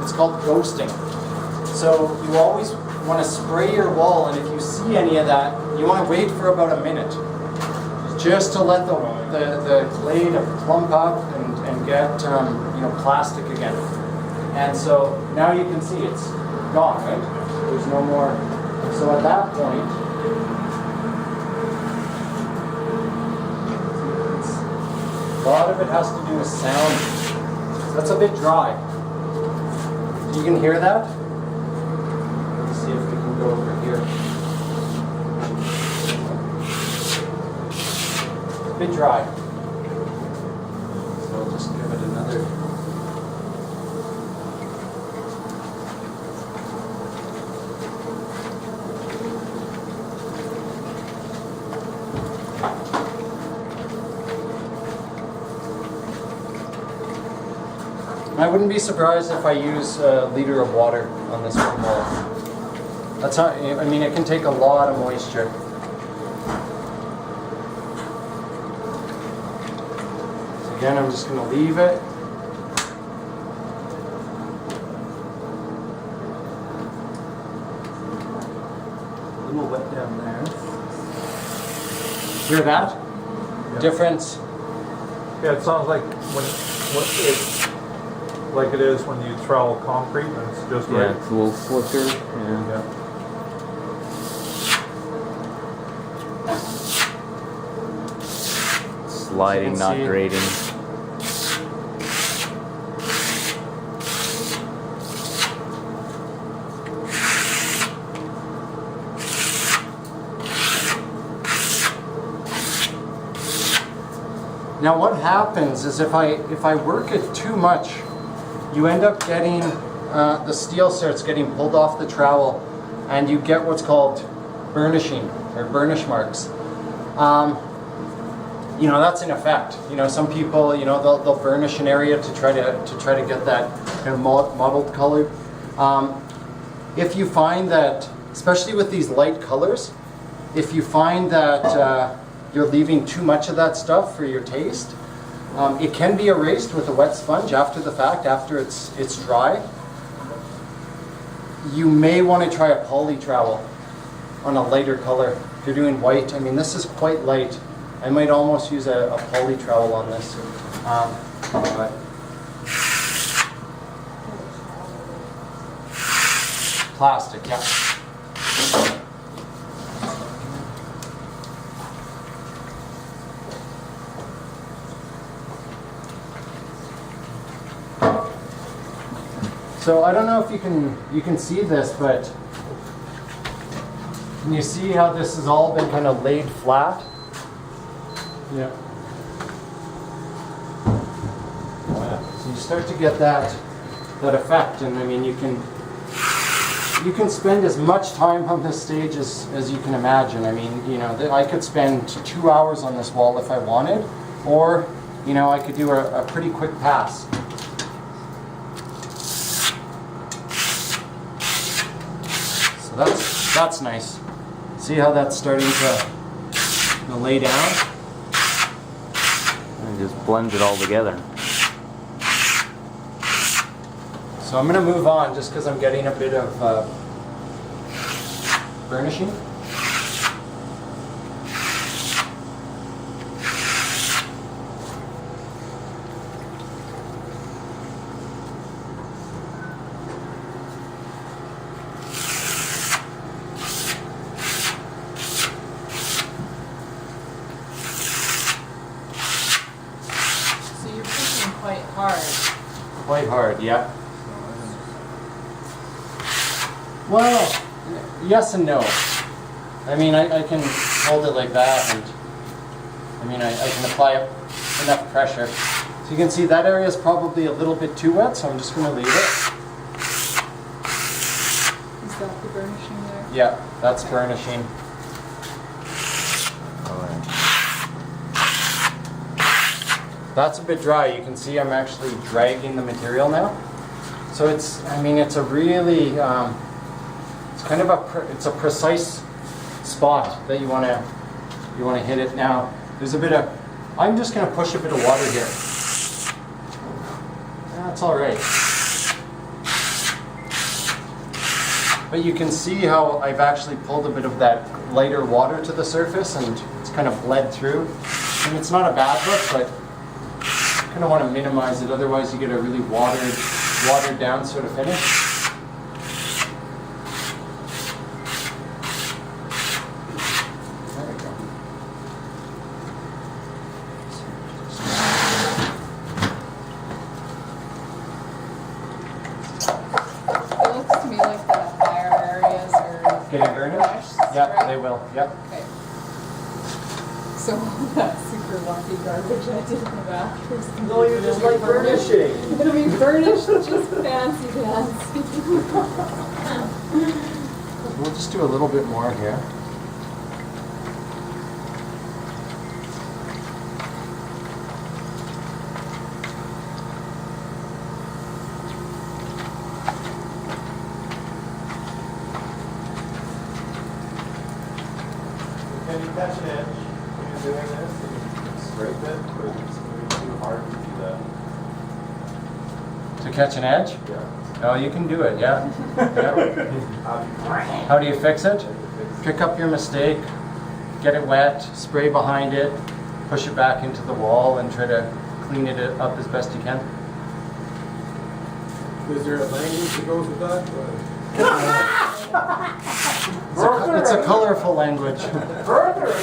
It's called ghosting. So you always want to spray your wall, and if you see any of that, you want to wait for about a minute, just to let the clay to plump up and get plastic again. And so now you can see it's gone, right? There's no more. So at that point, a lot of it has to do with sound. So that's a bit dry. You can hear that? Let's see if we can go over here. It's a bit dry. So I'll just give it another. I wouldn't be surprised if I use a liter of water on this one wall. That's not, I mean, it can take a lot of moisture. So again, I'm just going to leave it. A little wet down there. Hear that? Yeah. Difference? Yeah, it sounds like it's like it is when you trowel concrete and it's just right. Yeah, it's a little slicker. Yeah. Sliding, not grating. Now what happens is if I work it too much, you end up getting, the steel starts getting pulled off the trowel, and you get what's called burnishing, or burnish marks. That's an effect. Some people, they'll burnish an area to try to get that kind of mottled color. If you find that, especially with these light colors, if you find that you're leaving too much of that stuff for your taste, it can be erased with a wet sponge after the fact, after it's dry. You may want to try a poly trowel on a lighter color. If you're doing white, I mean, this is quite light. I might almost use a poly trowel on this. But plastic, yeah. So I don't know if you can see this, but can you see how this has all been kind of laid flat? Yeah. So you start to get that effect, and I mean you can spend as much time on this stage as you can imagine. I mean, I could spend 2 hours on this wall if I wanted, or I could do a pretty quick pass. So that's nice. See how that's starting to lay down? And just blends it all together. So I'm going to move on just because I'm getting a bit of burnishing. Quite hard, yeah. Well, yes and no. I mean, I can hold it like that, and I mean, I can apply enough pressure. So you can see that area is probably a little bit too wet, so I'm just going to leave it. Is that the burnishing there? Yeah, that's burnishing. That's a bit dry. You can see I'm actually dragging the material now. So it's a really, it's kind of it's a precise spot that you want to hit it. Now, there's a bit of, I'm just going to push a bit of water here. That's all right. But you can see how I've actually pulled a bit of that lighter water to the surface and it's kind of bled through. And it's not a bad look, but I kind of want to minimize it, otherwise you get a really watered down sort of finish. There we go. It looks to me like the higher areas are Getting burnished? Yeah, right? they will. Yep. Okay. So all that super lumpy garbage I did in the bathrooms. No, you just like burnishing. It'll be burnished, just fancy fancy. We'll just do a little bit more here. Can you catch an edge when you're doing this and scrape it, or is it maybe too hard to do that? To catch an edge? Yeah. Oh, you can do it, yeah. Yep. How do you fix it? Pick up your mistake, get it wet, spray behind it, push it back into the wall and try to clean it up as best you can. Is there a language that goes with that? It's a colorful language. Further!